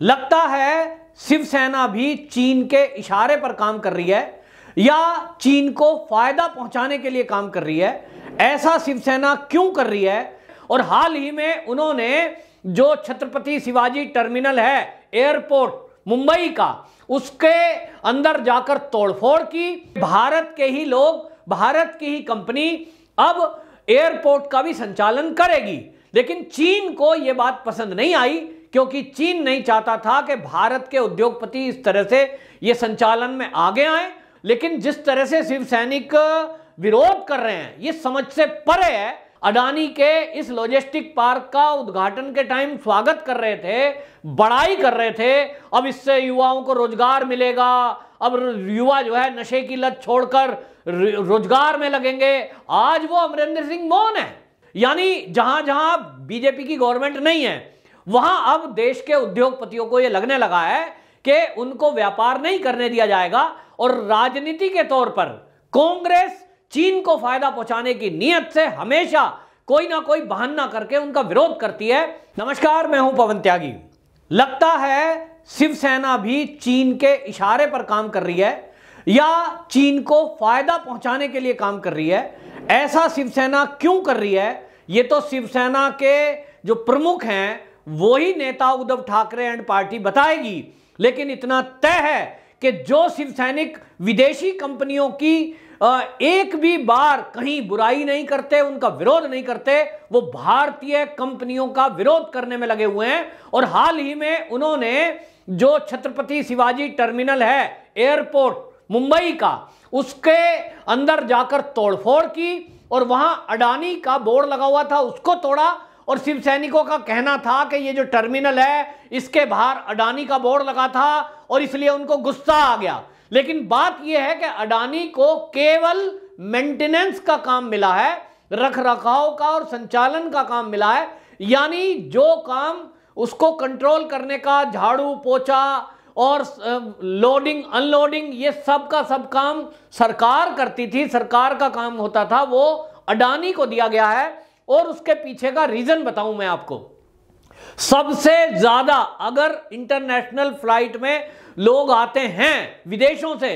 लगता है शिवसेना भी चीन के इशारे पर काम कर रही है या चीन को फायदा पहुंचाने के लिए काम कर रही है। ऐसा शिवसेना क्यों कर रही है? और हाल ही में उन्होंने जो छत्रपति शिवाजी टर्मिनल है एयरपोर्ट मुंबई का, उसके अंदर जाकर तोड़फोड़ की। भारत के ही लोग, भारत की ही कंपनी अब एयरपोर्ट का भी संचालन करेगी, लेकिन चीन को यह बात पसंद नहीं आई, क्योंकि चीन नहीं चाहता था कि भारत के उद्योगपति इस तरह से ये संचालन में आगे आए। लेकिन जिस तरह से शिव सैनिक विरोध कर रहे हैं, ये समझ से परे है। अडानी के इस लॉजिस्टिक पार्क का उद्घाटन के टाइम स्वागत कर रहे थे, बड़ाई कर रहे थे, अब इससे युवाओं को रोजगार मिलेगा, अब युवा जो है नशे की लत छोड़कर रोजगार में लगेंगे। आज वो अमरिंदर सिंह मौन है। यानी जहां जहां बीजेपी की गवर्नमेंट नहीं है, वहां अब देश के उद्योगपतियों को यह लगने लगा है कि उनको व्यापार नहीं करने दिया जाएगा। और राजनीति के तौर पर कांग्रेस चीन को फायदा पहुंचाने की नीयत से हमेशा कोई ना कोई बहाना करके उनका विरोध करती है। नमस्कार, मैं हूं पवन त्यागी। लगता है शिवसेना भी चीन के इशारे पर काम कर रही है या चीन को फायदा पहुंचाने के लिए काम कर रही है। ऐसा शिवसेना क्यों कर रही है, ये तो शिवसेना के जो प्रमुख हैं वही नेता उद्धव ठाकरे एंड पार्टी बताएगी। लेकिन इतना तय है कि जो शिव सैनिक विदेशी कंपनियों की एक भी बार कहीं बुराई नहीं करते, उनका विरोध नहीं करते, वो भारतीय कंपनियों का विरोध करने में लगे हुए हैं। और हाल ही में उन्होंने जो छत्रपति शिवाजी टर्मिनल है एयरपोर्ट मुंबई का, उसके अंदर जाकर तोड़फोड़ की और वहां अडानी का बोर्ड लगा हुआ था, उसको तोड़ा। और शिव सैनिकों का कहना था कि ये जो टर्मिनल है इसके बाहर अडानी का बोर्ड लगा था और इसलिए उनको गुस्सा आ गया। लेकिन बात यह है कि अडानी को केवल मेंटेनेंस का काम मिला है, रखरखाव का और संचालन का काम मिला है। यानी जो काम उसको कंट्रोल करने का, झाड़ू पोछा और लोडिंग अनलोडिंग, ये सब का सब काम सरकार करती थी, सरकार का काम होता था, वो अडानी को दिया गया है। और उसके पीछे का रीजन बताऊं मैं आपको। सबसे ज्यादा अगर इंटरनेशनल फ्लाइट में लोग आते हैं विदेशों से,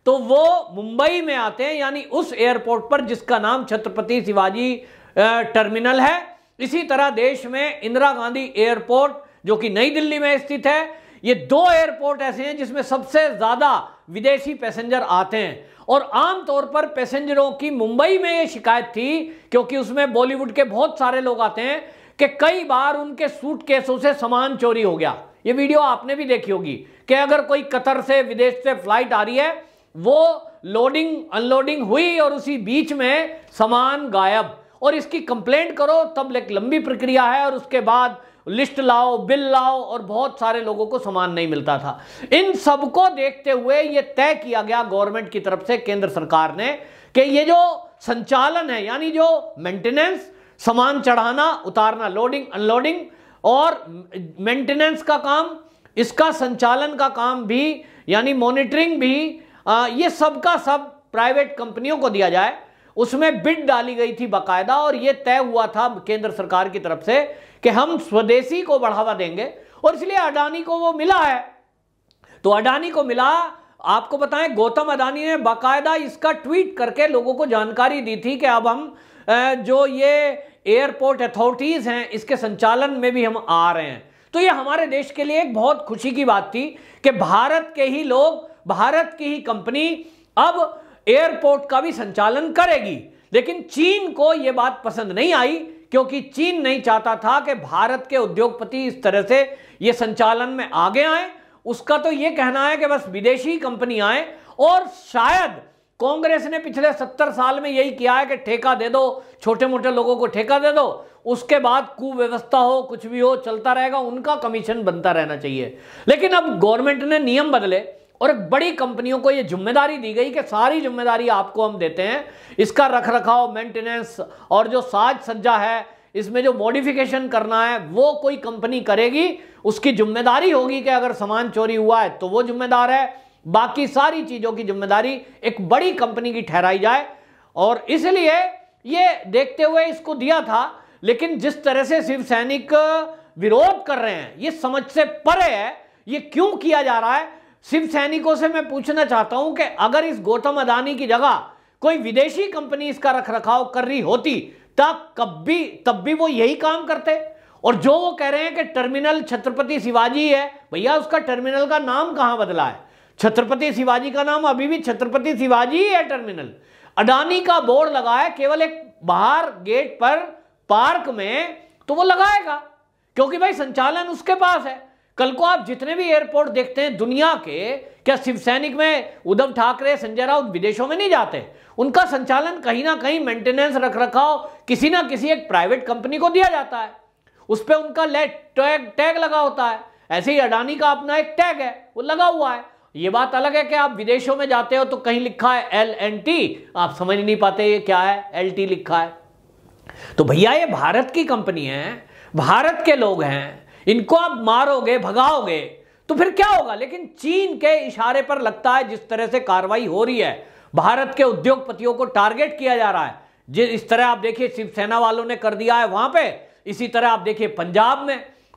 तो वो मुंबई में आते हैं, यानी उस एयरपोर्ट पर जिसका नाम छत्रपति शिवाजी टर्मिनल है। इसी तरह देश में इंदिरा गांधी एयरपोर्ट जो कि नई दिल्ली में स्थित है, ये दो एयरपोर्ट ऐसे हैं जिसमें सबसे ज्यादा विदेशी पैसेंजर आते हैं। और आमतौर पर पैसेंजरों की मुंबई में ये शिकायत थी, क्योंकि उसमें बॉलीवुड के बहुत सारे लोग आते हैं, कि कई बार उनके सूटकेसों से सामान चोरी हो गया। ये वीडियो आपने भी देखी होगी कि अगर कोई कतर से, विदेश से फ्लाइट आ रही है, वो लोडिंग अनलोडिंग हुई और उसी बीच में सामान गायब, और इसकी कंप्लेंट करो तब एक लंबी प्रक्रिया है, और उसके बाद लिस्ट लाओ, बिल लाओ, और बहुत सारे लोगों को सामान नहीं मिलता था। इन सबको देखते हुए यह तय किया गया गवर्नमेंट की तरफ से, केंद्र सरकार ने, कि ये जो संचालन है, यानी जो मेंटेनेंस, सामान चढ़ाना उतारना, लोडिंग अनलोडिंग और मेंटेनेंस का काम, इसका संचालन का काम भी, यानी मॉनिटरिंग भी, ये सब का सब प्राइवेट कंपनियों को दिया जाए। उसमें बिड डाली गई थी बाकायदा, और यह तय हुआ था केंद्र सरकार की तरफ से कि हम स्वदेशी को बढ़ावा देंगे, और इसलिए अडानी को वो मिला है। तो अडानी को मिला, आपको बताएं गौतम अडानी ने बाकायदा इसका ट्वीट करके लोगों को जानकारी दी थी कि अब हम जो ये एयरपोर्ट अथॉरिटीज हैं इसके संचालन में भी हम आ रहे हैं। तो ये हमारे देश के लिए एक बहुत खुशी की बात थी कि भारत के ही लोग, भारत की ही कंपनी अब एयरपोर्ट का भी संचालन करेगी। लेकिन चीन को यह बात पसंद नहीं आई, क्योंकि चीन नहीं चाहता था कि भारत के उद्योगपति इस तरह से ये संचालन में आगे आए। उसका तो ये कहना है कि बस विदेशी कंपनी आए, और शायद कांग्रेस ने पिछले 70 साल में यही किया है कि ठेका दे दो, छोटे मोटे लोगों को ठेका दे दो, उसके बाद कुव्यवस्था हो, कुछ भी हो, चलता रहेगा, उनका कमीशन बनता रहना चाहिए। लेकिन अब गवर्नमेंट ने नियम बदले और एक बड़ी कंपनियों को यह जिम्मेदारी दी गई कि सारी जिम्मेदारी आपको हम देते हैं, इसका रखरखाव, मेंटेनेंस और जो साज सज्जा है, इसमें जो मॉडिफिकेशन करना है वो कोई कंपनी करेगी। उसकी जिम्मेदारी होगी कि अगर सामान चोरी हुआ है तो वो जिम्मेदार है, बाकी सारी चीजों की जिम्मेदारी एक बड़ी कंपनी की ठहराई जाए। और इसलिए ये देखते हुए इसको दिया था। लेकिन जिस तरह से शिव सैनिक विरोध कर रहे हैं, ये समझ से परे है। ये क्यों किया जा रहा है? शिव सैनिकों से मैं पूछना चाहता हूं कि अगर इस गौतम अडानी की जगह कोई विदेशी कंपनी इसका रखरखाव कर रही होती तब भी वो यही काम करते। और जो वो कह रहे हैं कि टर्मिनल छत्रपति शिवाजी है, भैया उसका टर्मिनल का नाम कहां बदला है? छत्रपति शिवाजी का नाम अभी भी छत्रपति शिवाजी ही है टर्मिनल। अडानी का बोर्ड लगा है केवल एक बाहर गेट पर पार्क में, तो वो लगाएगा क्योंकि भाई संचालन उसके पास है। कल को आप जितने भी एयरपोर्ट देखते हैं दुनिया के, क्या शिव सैनिक में उद्धव ठाकरे संजय राउत विदेशों में नहीं जाते? उनका संचालन कहीं ना कहीं मेंटेनेंस रखरखाव किसी ना किसी एक प्राइवेट कंपनी को दिया जाता है, उस पर उनका टैग लगा होता है। ऐसे ही अडानी का अपना एक टैग है, वो लगा हुआ है। ये बात अलग है कि आप विदेशों में जाते हो तो कहीं लिखा है LNT, आप समझ नहीं पाते ये क्या है, LT लिखा है। तो भैया ये भारत की कंपनी है, भारत के लोग हैं, इनको आप मारोगे भगाओगे तो फिर क्या होगा? लेकिन चीन के इशारे पर लगता है जिस तरह से कार्रवाई हो रही है, भारत के उद्योगपतियों को टारगेट किया जा रहा है। जिस तरह आप देखिए शिवसेना वालों ने कर दिया है वहां पे, इसी तरह आप देखिए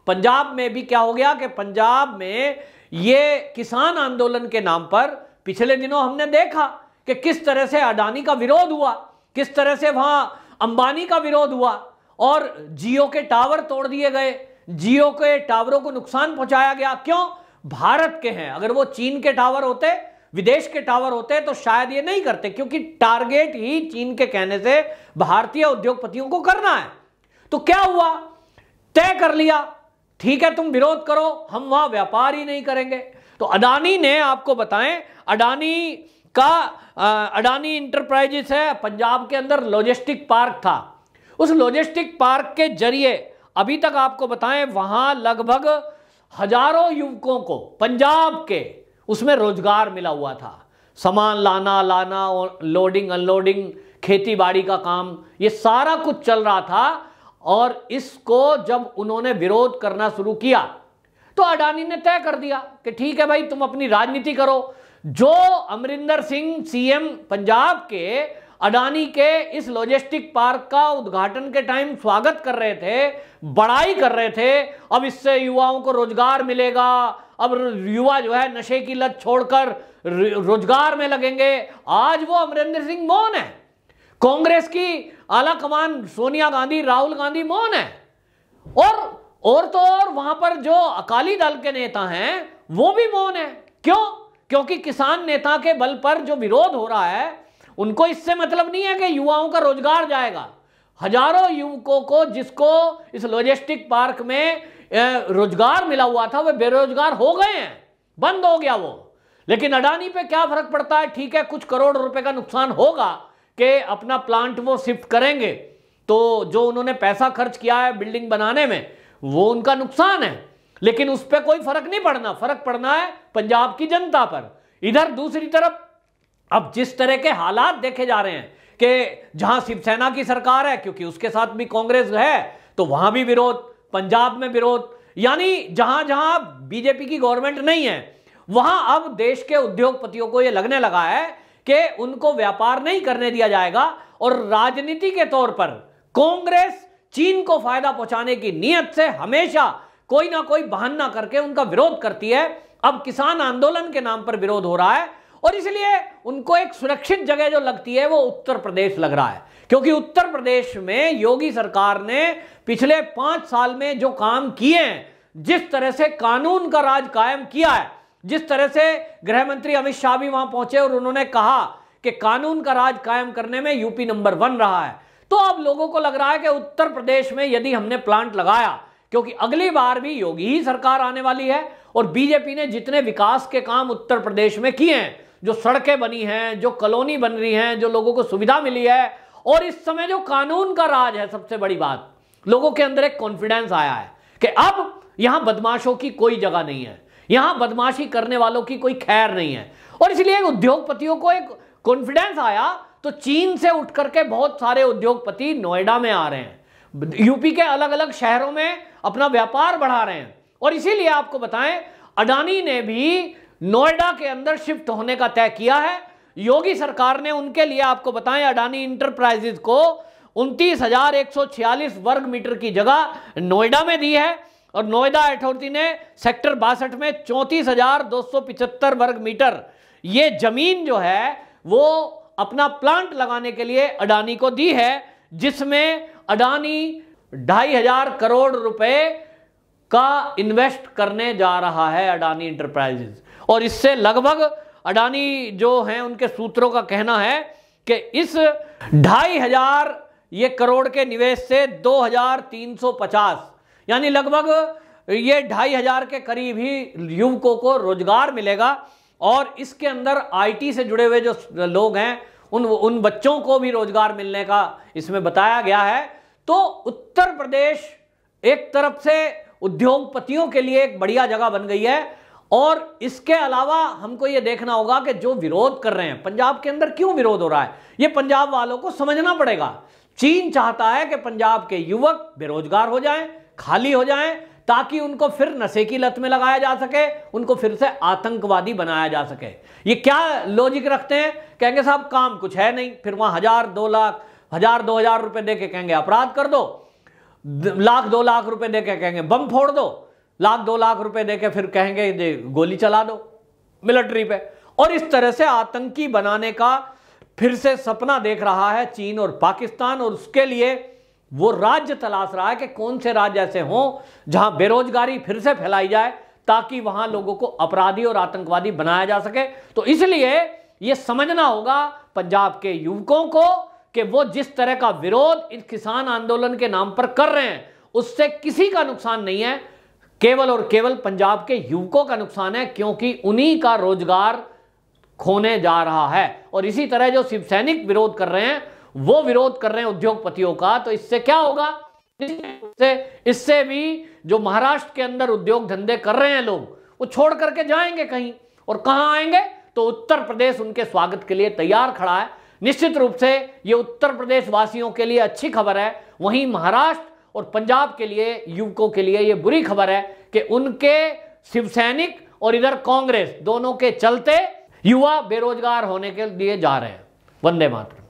पंजाब में भी क्या हो गया कि पंजाब में ये किसान आंदोलन के नाम पर पिछले दिनों हमने देखा कि किस तरह से अडानी का विरोध हुआ, किस तरह से वहां अंबानी का विरोध हुआ और जियो के टावर तोड़ दिए गए, जियो के टावरों को नुकसान पहुंचाया गया। क्यों? भारत के हैं। अगर वो चीन के टावर होते, विदेश के टावर होते तो शायद ये नहीं करते, क्योंकि टारगेट ही चीन के कहने से भारतीय उद्योगपतियों को करना है। तो क्या हुआ? तय कर लिया, ठीक है तुम विरोध करो, हम वहां व्यापार ही नहीं करेंगे। तो अडानी ने, आपको बताएं, अडानी इंटरप्राइजेस है पंजाब के अंदर, लॉजिस्टिक पार्क था। उस लॉजिस्टिक पार्क के जरिए अभी तक आपको बताएं वहां लगभग हजारों युवकों को पंजाब के उसमें रोजगार मिला हुआ था। सामान लाना लोडिंग अनलोडिंग, खेती बाड़ी का काम, ये सारा कुछ चल रहा था। और इसको जब उन्होंने विरोध करना शुरू किया तो अडानी ने तय कर दिया कि ठीक है भाई तुम अपनी राजनीति करो। जो अमरिंदर सिंह सीएम पंजाब के अडानी के इस लॉजिस्टिक पार्क का उद्घाटन के टाइम स्वागत कर रहे थे, बड़ाई कर रहे थे, अब इससे युवाओं को रोजगार मिलेगा, अब युवा जो है नशे की लत छोड़कर रोजगार में लगेंगे, आज वो अमरिंदर सिंह मौन है। कांग्रेस की आला कमान सोनिया गांधी, राहुल गांधी मौन है। और तो और वहां पर जो अकाली दल के नेता हैं वो भी मौन है। क्यों? क्योंकि किसान नेता के बल पर जो विरोध हो रहा है उनको इससे मतलब नहीं है कि युवाओं का रोजगार जाएगा। हजारों युवकों को जिसको इस लॉजिस्टिक पार्क में रोजगार मिला हुआ था वे बेरोजगार हो गए हैं, बंद हो गया वो। लेकिन अडानी पे क्या फर्क पड़ता है? ठीक है कुछ करोड़ रुपए का नुकसान होगा कि अपना प्लांट वो शिफ्ट करेंगे, तो जो उन्होंने पैसा खर्च किया है बिल्डिंग बनाने में वो उनका नुकसान है, लेकिन उस पर कोई फर्क नहीं पड़ना। फर्क पड़ना है पंजाब की जनता पर। इधर दूसरी तरफ अब जिस तरह के हालात देखे जा रहे हैं कि जहां शिवसेना की सरकार है, क्योंकि उसके साथ भी कांग्रेस है, तो वहां भी विरोध, पंजाब में विरोध, यानी जहां जहां बीजेपी की गवर्नमेंट नहीं है वहां अब देश के उद्योगपतियों को यह लगने लगा है कि उनको व्यापार नहीं करने दिया जाएगा। और राजनीति के तौर पर कांग्रेस चीन को फायदा पहुंचाने की नीयत से हमेशा कोई ना कोई बहाना करके उनका विरोध करती है। अब किसान आंदोलन के नाम पर विरोध हो रहा है और इसलिए उनको एक सुरक्षित जगह जो लगती है वो उत्तर प्रदेश लग रहा है, क्योंकि उत्तर प्रदेश में योगी सरकार ने पिछले 5 साल में जो काम किए हैं, जिस तरह से कानून का राज कायम किया है, जिस तरह से गृह मंत्री अमित शाह भी वहां पहुंचे और उन्होंने कहा कि कानून का राज कायम करने में यूपी नंबर 1 रहा है, तो अब लोगों को लग रहा है कि उत्तर प्रदेश में यदि हमने प्लांट लगाया, क्योंकि अगली बार भी योगी ही सरकार आने वाली है और बीजेपी ने जितने विकास के काम उत्तर प्रदेश में किए हैं, जो सड़कें बनी हैं, जो कॉलोनी बन रही हैं, जो लोगों को सुविधा मिली है, और इस समय जो कानून का राज है, सबसे बड़ी बात, लोगों के अंदर एक कॉन्फिडेंस आया है कि अब यहां बदमाशों की कोई जगह नहीं है, यहां बदमाशी करने वालों की कोई खैर नहीं है। और इसलिए उद्योगपतियों को एक कॉन्फिडेंस आया, तो चीन से उठ करके बहुत सारे उद्योगपति नोएडा में आ रहे हैं, यूपी के अलग अलग शहरों में अपना व्यापार बढ़ा रहे हैं। और इसीलिए आपको बताएं, अडानी ने भी नोएडा के अंदर शिफ्ट होने का तय किया है। योगी सरकार ने उनके लिए, आपको बताएं, अडानी इंटरप्राइजेज को 29,146 वर्ग मीटर की जगह नोएडा में दी है। और नोएडा अथॉरिटी ने सेक्टर 62 में 34,275 वर्ग मीटर ये जमीन जो है वो अपना प्लांट लगाने के लिए अडानी को दी है, जिसमें अडानी 2,500 करोड़ रुपए का इन्वेस्ट करने जा रहा है, अडानी इंटरप्राइजेज। और इससे लगभग अडानी जो हैं उनके सूत्रों का कहना है कि इस 2,500 ये करोड़ के निवेश से 2,350 यानी लगभग ये 2,500 के करीब ही युवकों को रोजगार मिलेगा। और इसके अंदर आईटी से जुड़े हुए जो लोग हैं उन बच्चों को भी रोजगार मिलने का इसमें बताया गया है। तो उत्तर प्रदेश एक तरफ से उद्योगपतियों के लिए एक बढ़िया जगह बन गई है। और इसके अलावा हमको ये देखना होगा कि जो विरोध कर रहे हैं पंजाब के अंदर, क्यों विरोध हो रहा है, ये पंजाब वालों को समझना पड़ेगा। चीन चाहता है कि पंजाब के युवक बेरोजगार हो जाएं, खाली हो जाएं, ताकि उनको फिर नशे की लत में लगाया जा सके, उनको फिर से आतंकवादी बनाया जा सके। ये क्या लॉजिक रखते हैं, कहेंगे साहब काम कुछ है नहीं, फिर वहां 1,000, 2 लाख, 1,000, 2,000 रुपए देके कहेंगे अपराध कर दो, 1,00,000, 2 लाख रुपए देके कहेंगे बम फोड़ दो, 1,00,000, 2 लाख रुपए देके फिर कहेंगे गोली चला दो मिलिट्री पे। और इस तरह से आतंकी बनाने का फिर से सपना देख रहा है चीन और पाकिस्तान। और उसके लिए वो राज्य तलाश रहा है कि कौन से राज्य ऐसे हों जहां बेरोजगारी फिर से फैलाई जाए, ताकि वहां लोगों को अपराधी और आतंकवादी बनाया जा सके। तो इसलिए यह समझना होगा पंजाब के युवकों को कि वो जिस तरह का विरोध इस किसान आंदोलन के नाम पर कर रहे हैं उससे किसी का नुकसान नहीं है, केवल और केवल पंजाब के युवकों का नुकसान है, क्योंकि उन्हीं का रोजगार खोने जा रहा है। और इसी तरह जो शिव सैनिक विरोध कर रहे हैं वो विरोध कर रहे हैं उद्योगपतियों का। तो इससे क्या होगा, इससे भी जो महाराष्ट्र के अंदर उद्योग धंधे कर रहे हैं लोग, वो छोड़ करके जाएंगे कहीं, और कहां आएंगे, तो उत्तर प्रदेश उनके स्वागत के लिए तैयार खड़ा है। निश्चित रूप से ये उत्तर प्रदेश वासियों के लिए अच्छी खबर है, वहीं महाराष्ट्र और पंजाब के लिए युवकों के लिए ये बुरी खबर है कि उनके शिव सैनिक और इधर कांग्रेस दोनों के चलते युवा बेरोजगार होने के लिए जा रहे हैं। वंदे मातरम।